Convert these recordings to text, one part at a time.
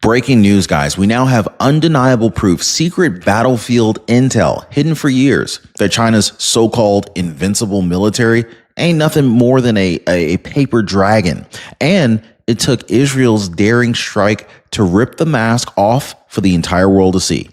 Breaking news, guys. We now have undeniable proof, secret battlefield intel hidden for years that China's so-called invincible military ain't nothing more than a paper dragon. And it took Israel's daring strike to rip the mask off for the entire world to see.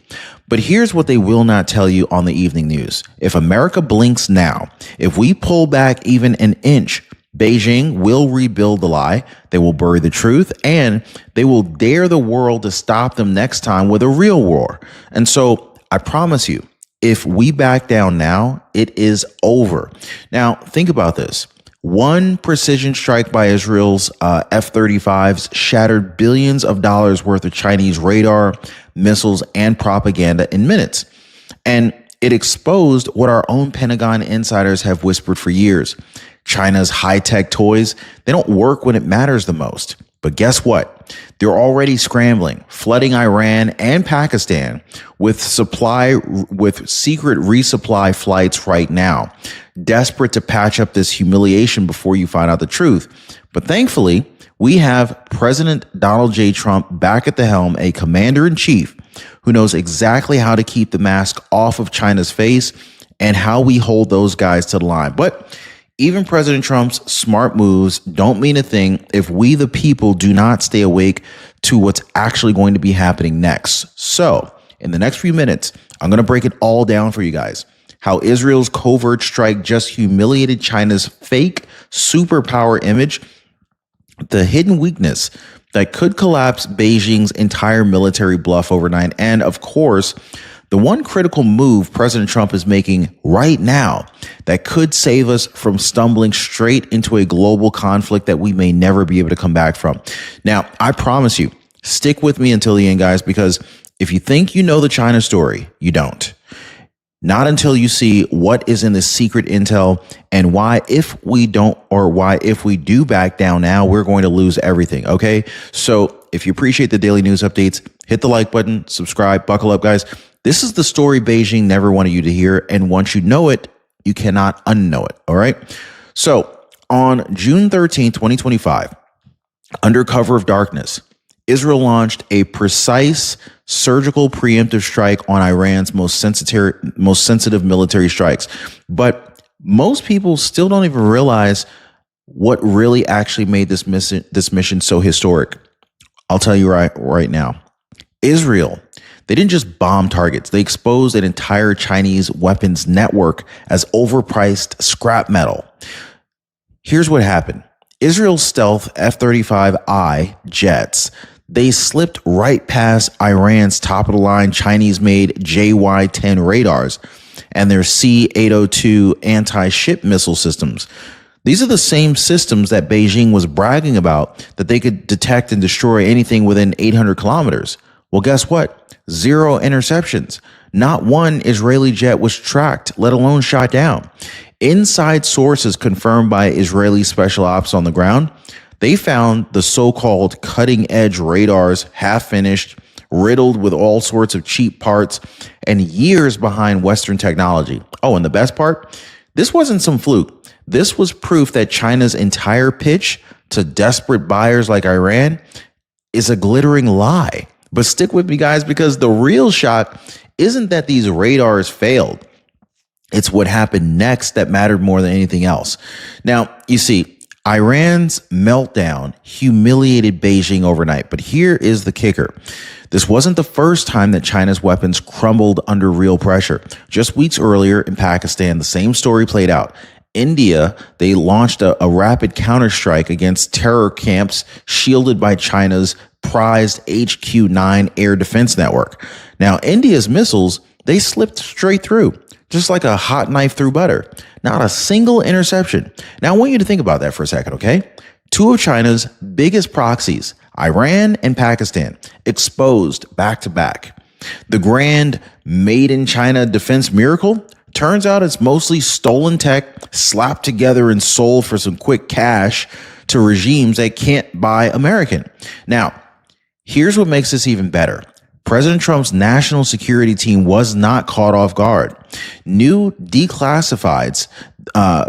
But here's what they will not tell you on the evening news. If America blinks now, if we pull back even an inch, Beijing will rebuild the lie, they will bury the truth, and they will dare the world to stop them next time with a real war. And so I promise you, if we back down now, it is over. Now, think about this. One precision strike by Israel's F-35s shattered billions of dollars worth of Chinese radar, missiles, and propaganda in minutes. And it exposed what our own Pentagon insiders have whispered for years. China's high-tech toys, they don't work when it matters the most. But guess what? They're already scrambling, flooding Iran and Pakistan with secret resupply flights right now, desperate to patch up this humiliation before you find out the truth. But thankfully, we have President Donald J. Trump back at the helm, a commander-in-chief who knows exactly how to keep the mask off of China's face and how we hold those guys to the line. But even President Trump's smart moves don't mean a thing if we, the people, do not stay awake to what's actually going to be happening next. So, in the next few minutes, I'm going to break it all down for you guys. How Israel's covert strike just humiliated China's fake superpower image, the hidden weakness that could collapse Beijing's entire military bluff overnight, and of course, the one critical move President Trump is making right now that could save us from stumbling straight into a global conflict that we may never be able to come back from. Now, I promise you, stick with me until the end, guys, because if you think you know the China story, you don't. Not until you see what is in the secret intel and why, if we do back down now, we're going to lose everything. Okay. So if you appreciate the daily news updates, hit the like button, subscribe, buckle up, guys. This is the story Beijing never wanted you to hear. And once you know it, you cannot unknow it. All right. So on June 13, 2025, under cover of darkness, Israel launched a precise surgical preemptive strike on Iran's most sensitive military strikes. But most people still don't even realize what really actually made this mission so historic. I'll tell you right now. Israel, they didn't just bomb targets. They exposed an entire Chinese weapons network as overpriced scrap metal. Here's what happened. Israel's stealth F-35I jets, they slipped right past Iran's top-of-the-line Chinese-made JY-10 radars and their C-802 anti-ship missile systems. These are the same systems that Beijing was bragging about, that they could detect and destroy anything within 800 kilometers. Well, guess what? 0 interceptions. Not one Israeli jet was tracked, let alone shot down. Inside sources confirmed by Israeli special ops on the ground, they found the so-called cutting-edge radars half-finished, riddled with all sorts of cheap parts, and years behind Western technology. Oh, and the best part? This wasn't some fluke. This was proof that China's entire pitch to desperate buyers like Iran is a glittering lie. But stick with me, guys, because the real shock isn't that these radars failed. It's what happened next that mattered more than anything else. Now, you see, Iran's meltdown humiliated Beijing overnight. But here is the kicker. This wasn't the first time that China's weapons crumbled under real pressure. Just weeks earlier in Pakistan, the same story played out. India, they launched a rapid counterstrike against terror camps shielded by China's prized HQ-9 air defense network. Now, India's missiles, they slipped straight through, just like a hot knife through butter. Not a single interception. Now, I want you to think about that for a second, okay? 2 of China's biggest proxies, Iran and Pakistan, exposed back to back. The grand made in China defense miracle turns out it's mostly stolen tech slapped together and sold for some quick cash to regimes that can't buy American. Now, here's what makes this even better. President Trump's national security team was not caught off guard. New declassified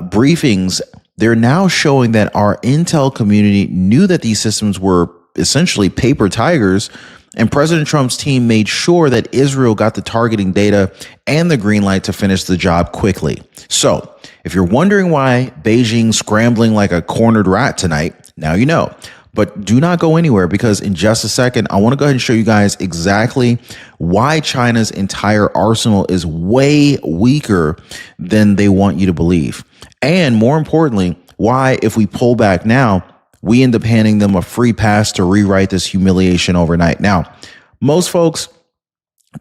briefings, they're now showing that our intel community knew that these systems were essentially paper tigers And President Trump's team made sure that Israel got the targeting data and the green light to finish the job quickly. So if you're wondering why Beijing's scrambling like a cornered rat tonight, now you know. But do not go anywhere, because in just a second, I want to go ahead and show you guys exactly why China's entire arsenal is way weaker than they want you to believe. And more importantly, why, if we pull back now, we end up handing them a free pass to rewrite this humiliation overnight. Now, most folks,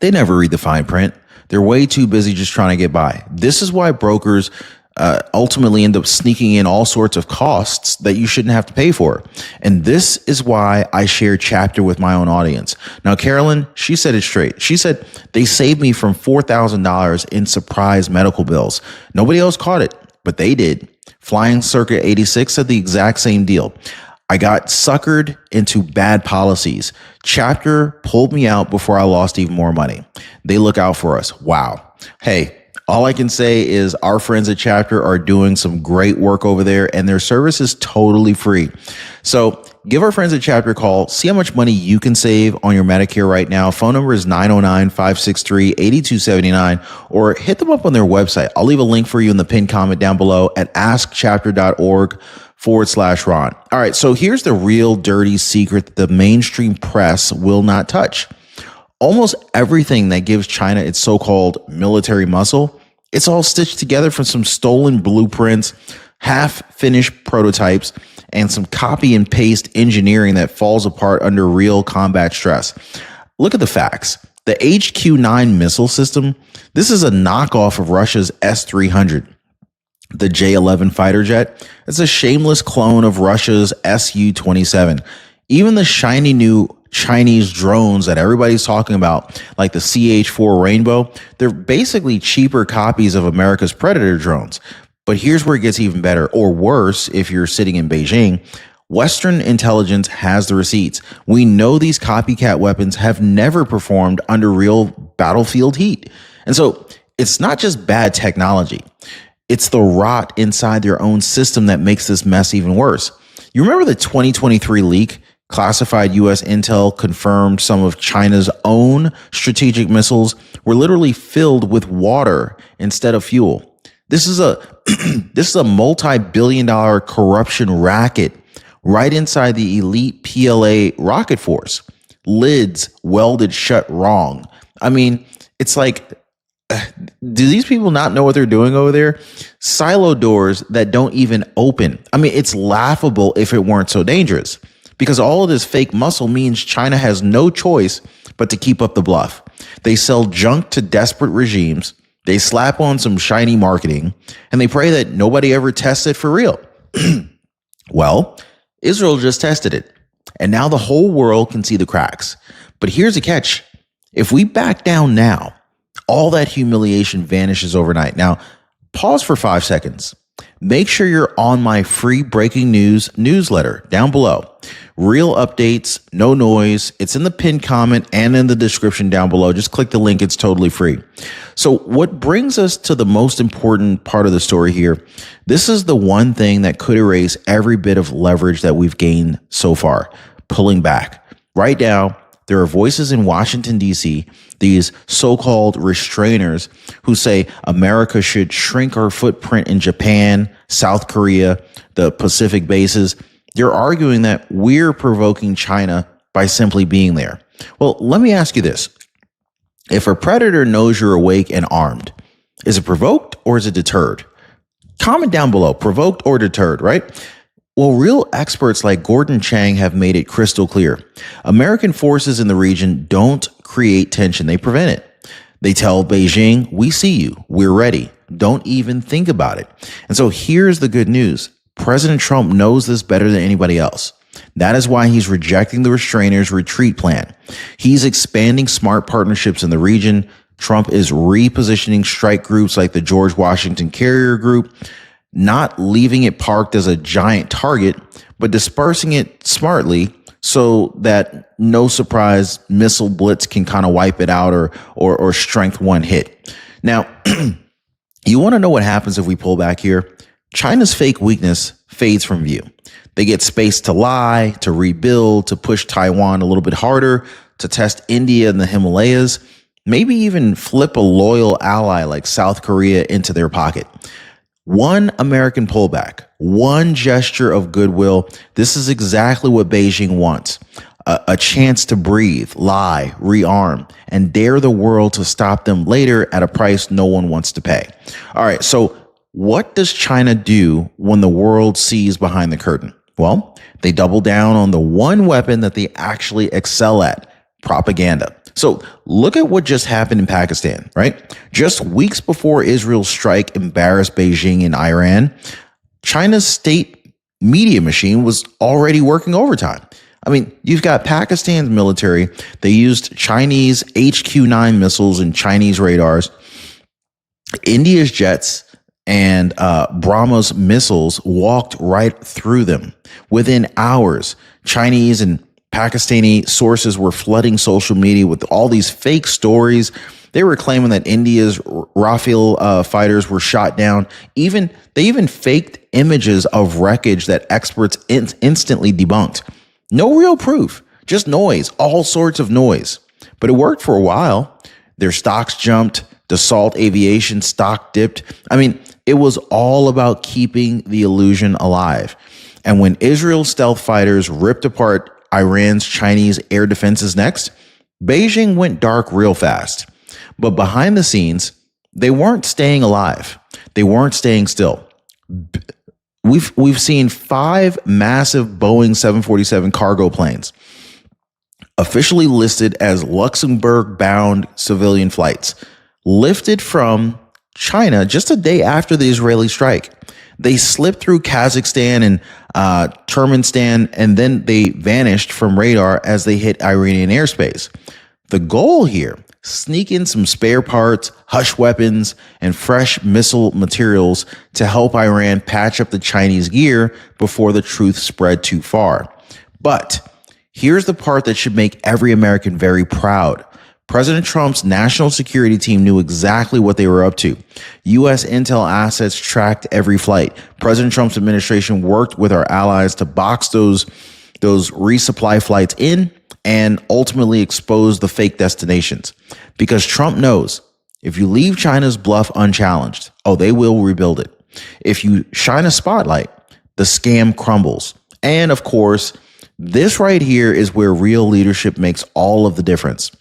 they never read the fine print. They're way too busy just trying to get by. This is why brokers ultimately end up sneaking in all sorts of costs that you shouldn't have to pay for. And this is why I share Chapter with my own audience. Now, Carolyn, she said it straight. She said, they saved me from $4,000 in surprise medical bills. Nobody else caught it, but they did. Flying Circuit 86 said the exact same deal. I got suckered into bad policies. Chapter pulled me out before I lost even more money. They look out for us. Wow. Hey, all I can say is our friends at Chapter are doing some great work over there, and their service is totally free. So give our friends at Chapter a call. See how much money you can save on your Medicare right now. Phone number is 909-563-8279, or hit them up on their website. I'll leave a link for you in the pinned comment down below at askchapter.org/Ron. All right, so here's the real dirty secret that the mainstream press will not touch. Almost everything that gives China its so-called military muscle, it's all stitched together from some stolen blueprints, half-finished prototypes, and some copy and paste engineering that falls apart under real combat stress. Look at the facts. The HQ-9 missile system, this is a knockoff of Russia's S-300. The J-11 fighter jet, it's a shameless clone of Russia's Su-27. Even the shiny new Chinese drones that everybody's talking about, like the CH-4 Rainbow, they're basically cheaper copies of America's Predator drones. But here's where it gets even better, or worse if you're sitting in Beijing. Western intelligence has the receipts. We know these copycat weapons have never performed under real battlefield heat. And so it's not just bad technology. It's the rot inside their own system that makes this mess even worse. You remember the 2023 leak? Classified U.S. intel confirmed some of China's own strategic missiles were literally filled with water instead of fuel. This is a multi-billion-dollar corruption racket right inside the elite PLA rocket force. Lids welded shut wrong. I mean, it's like, do these people not know what they're doing over there? Silo doors that don't even open. I mean, it's laughable if it weren't so dangerous. Because all of this fake muscle means China has no choice but to keep up the bluff. They sell junk to desperate regimes, they slap on some shiny marketing, and they pray that nobody ever tests it for real. Well, Israel just tested it, and now the whole world can see the cracks. But here's a catch. If we back down now, all that humiliation vanishes overnight. Now, pause for 5 seconds. Make sure you're on my free breaking news newsletter down below. Real updates, no noise. It's in the pinned comment and in the description down below. Just click the link. It's totally free. So what brings us to the most important part of the story here? This is the one thing that could erase every bit of leverage that we've gained so far, pulling back. Right now, there are voices in Washington, D.C., these so-called restrainers who say America should shrink our footprint in Japan, South Korea, the Pacific bases. They're arguing that we're provoking China by simply being there. Well, let me ask you this. If a predator knows you're awake and armed, is it provoked or is it deterred? Comment down below, provoked or deterred, right? Well, real experts like Gordon Chang have made it crystal clear. American forces in the region don't create tension, they prevent it. They tell Beijing, we see you, we're ready. Don't even think about it. And so here's the good news. President Trump knows this better than anybody else. That is why he's rejecting the restrainers' retreat plan. He's expanding smart partnerships in the region. Trump is repositioning strike groups like the George Washington Carrier Group, not leaving it parked as a giant target, but dispersing it smartly so that no surprise missile blitz can kind of wipe it out or strength one hit. Now, you want to know what happens if we pull back here? China's fake weakness fades from view. They get space to lie, to rebuild, to push Taiwan a little bit harder, to test India and the Himalayas, maybe even flip a loyal ally like South Korea into their pocket. One American pullback, one gesture of goodwill. This is exactly what Beijing wants. A chance to breathe, lie, rearm, and dare the world to stop them later at a price no one wants to pay. All right, so what does China do when the world sees behind the curtain? Well, they double down on the one weapon that they actually excel at: propaganda. So look at what just happened in Pakistan, right? Just weeks before Israel's strike embarrassed Beijing and Iran, China's state media machine was already working overtime. I mean, you've got Pakistan's military. They used Chinese HQ-9 missiles and Chinese radars. India's jets and BrahMos missiles walked right through them. Within hours, Chinese and Pakistani sources were flooding social media with all these fake stories. They were claiming that India's Rafale fighters were shot down. They even faked images of wreckage that experts instantly debunked. No real proof, just noise, all sorts of noise. But it worked for a while. Their stocks jumped. Dassault Aviation stock dipped. I mean, it was all about keeping the illusion alive. And when Israel's stealth fighters ripped apart Iran's Chinese air defenses next, Beijing went dark real fast. But behind the scenes, they weren't staying alive. They weren't staying still. We've seen 5 massive Boeing 747 cargo planes officially listed as Luxembourg-bound civilian flights lifted from China just a day after the Israeli strike. They slipped through Kazakhstan and Turkmenistan, and then they vanished from radar as they hit Iranian airspace. The goal here: sneak in some spare parts, hush weapons, and fresh missile materials to help Iran patch up the Chinese gear before the truth spread too far. But here's the part that should make every American very proud. President Trump's national security team knew exactly what they were up to. U.S. intel assets tracked every flight. President Trump's administration worked with our allies to box those resupply flights in and ultimately expose the fake destinations. Because Trump knows if you leave China's bluff unchallenged, they will rebuild it. If you shine a spotlight, the scam crumbles. And of course, this right here is where real leadership makes all of the difference.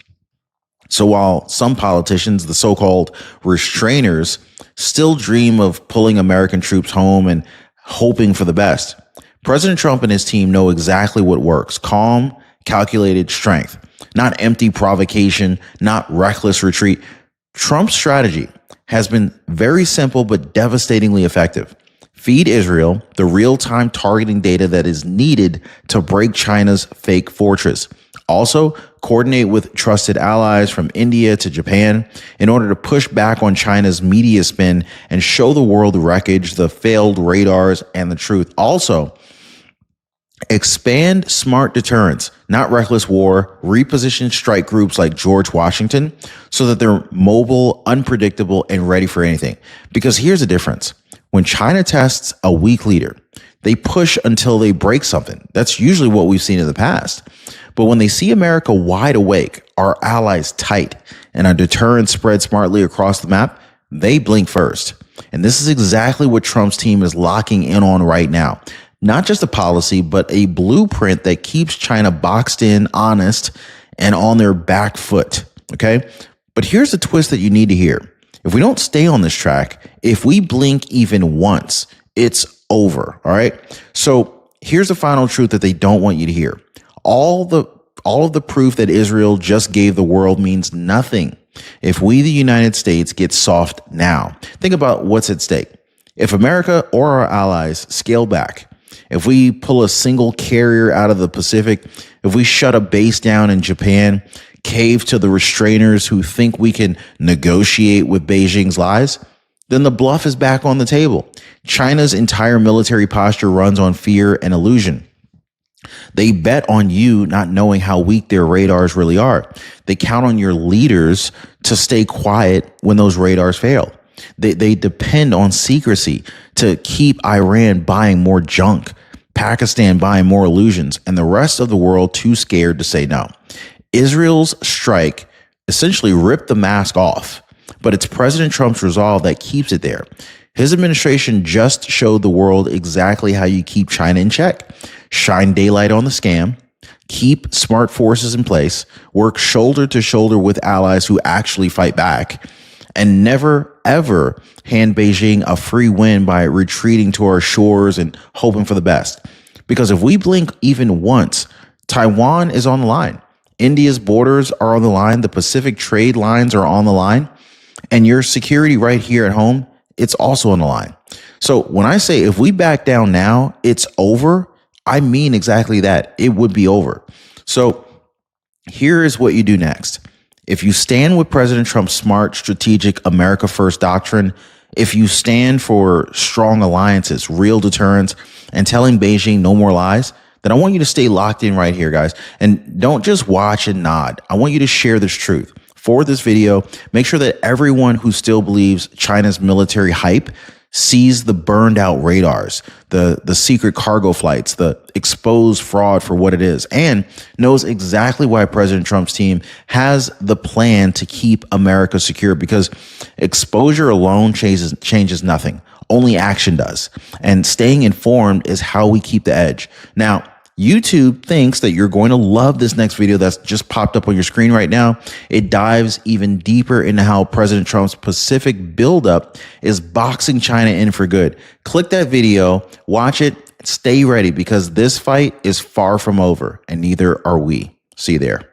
So while some politicians, the so-called restrainers, still dream of pulling American troops home and hoping for the best, President Trump and his team know exactly what works: calm, calculated strength, not empty provocation, not reckless retreat. Trump's strategy has been very simple but devastatingly effective. Feed Israel the real-time targeting data that is needed to break China's fake fortress. Also, coordinate with trusted allies from India to Japan in order to push back on China's media spin and show the world the wreckage, the failed radars, and the truth. Also, expand smart deterrence, not reckless war. Reposition strike groups like George Washington so that they're mobile, unpredictable, and ready for anything. Because here's the difference. When China tests a weak leader, they push until they break something. That's usually what we've seen in the past. But when they see America wide awake, our allies tight, and our deterrence spread smartly across the map, they blink first. And this is exactly what Trump's team is locking in on right now. Not just a policy, but a blueprint that keeps China boxed in, honest, and on their back foot. Okay? But here's the twist that you need to hear. If we don't stay on this track, if we blink even once, it's over. All right? So here's the final truth that they don't want you to hear. All of the proof that Israel just gave the world means nothing if we, the United States, get soft now. Think about what's at stake. If America or our allies scale back, if we pull a single carrier out of the Pacific, if we shut a base down in Japan, cave to the restrainers who think we can negotiate with Beijing's lies, then the bluff is back on the table. China's entire military posture runs on fear and illusion. They bet on you not knowing how weak their radars really are. They count on your leaders to stay quiet when those radars fail. They depend on secrecy to keep Iran buying more junk, Pakistan buying more illusions, and the rest of the world too scared to say no. Israel's strike essentially ripped the mask off, but it's President Trump's resolve that keeps it there. His administration just showed the world exactly how you keep China in check. Shine daylight on the scam, keep smart forces in place, work shoulder to shoulder with allies who actually fight back, and never, ever hand Beijing a free win by retreating to our shores and hoping for the best. Because if we blink even once, Taiwan is on the line. India's borders are on the line. The Pacific trade lines are on the line. And your security right here at home, it's also on the line. So when I say if we back down now, it's over, I mean exactly that. It would be over. So here is what you do next. If you stand with President Trump's smart, strategic America First doctrine, if you stand for strong alliances, real deterrence, and telling Beijing no more lies, then I want you to stay locked in right here, guys. And don't just watch and nod. I want you to share this truth. For this video, make sure that everyone who still believes China's military hype sees the burned out radars, the secret cargo flights, the exposed fraud for what it is, and knows exactly why President Trump's team has the plan to keep America secure, because exposure alone changes nothing. Only action does. And staying informed is how we keep the edge. Now, YouTube thinks that you're going to love this next video that's just popped up on your screen right now. It dives even deeper into how President Trump's Pacific buildup is boxing China in for good. Click that video, watch it, stay ready, because this fight is far from over, and neither are we. See you there.